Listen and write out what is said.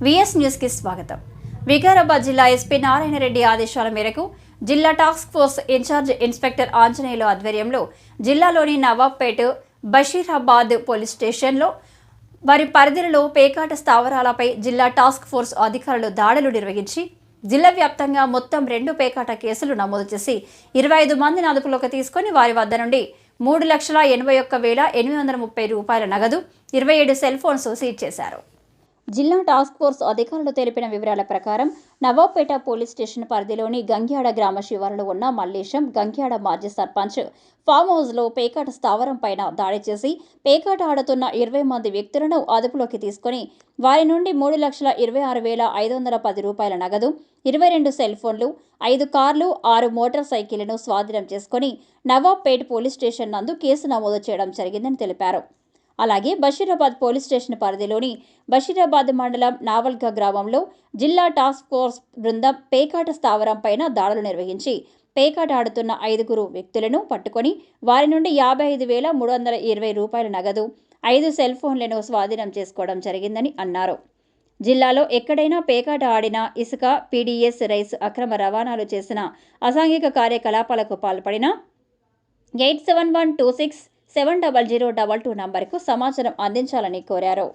VS news కి స్వాగతం. వికారాబాద్ జిల్లా ఎస్పీ నారాయణ రెడ్డి ఆదేశాల మేరకు జిల్లా task force in-charge inspector Anjaneyulu ఆధ్వర్యంలో జిల్లాలోని నవాబ్పేట్, బషీరాబాద్ పోలీస్ స్టేషన్లో వారి పరిధిలో పేకాట స్థావరాలపై జిల్లా టాస్క్ ఫోర్స్ అధికారులు దాడులు నిర్వహించి జిల్లా వ్యాప్తంగా మొత్తం 2 పేకాట కేసులు నమోదు చేసి 25 మందిని అదుపులోకి తీసుకుని వారి వద్ద నుండి 3,81,830 రూపాయల నగదు, 27 సెల్ ఫోన్స్ సీజ్ చేశారు. జిల్లా టాస్క్ ఫోర్స్ అధికారులు తెలిపిన వివరాల ప్రకారం నవాబ్పేట పోలీస్ స్టేషన్ పరిధిలోని గంగ్యాడ గ్రామ శివారులో ఉన్న మల్లేశం, గంగ్యాడ మాజీ సర్పంచ్ ఫామ్ హౌస్లో పేకాట స్థావరం పైన దాడి చేసి పేకాట ఆడుతున్న 20 మంది వ్యక్తులను అదుపులోకి తీసుకుని వారి నుండి 3,26,510 రూపాయల నగదు, 22 సెల్ ఫోన్లు, 5 కార్లు, 6 మోటార్ సైకిళ్లను స్వాధీనం చేసుకుని నవాబ్పేట్ పోలీస్ స్టేషన్ నందు కేసు నమోదు చేయడం జరిగిందని తెలిపారు. అలాగే బషీరాబాద్ పోలీస్ స్టేషన్ పరిధిలోని బషీరాబాద్ మండలం నావల్గా గ్రామంలో జిల్లా టాస్క్ ఫోర్స్ బృందం పేకాట స్థావరం పైన దాడులు నిర్వహించి పేకాట ఆడుతున్న 5 వ్యక్తులను పట్టుకొని వారి నుండి 55,320 రూపాయల నగదు, 5 సెల్ ఫోన్లను స్వాధీనం చేసుకోవడం జరిగిందని అన్నారు. జిల్లాలో ఎక్కడైనా పేకాట ఆడిన, ఇసుక, పీడీఎస్ రైస్ అక్రమ రవాణాలు చేసిన, అసాంఘిక కార్యకలాపాలకు పాల్పడిన 8712670022 నంబర్కు సమాచారం అందించాలని కోరారు.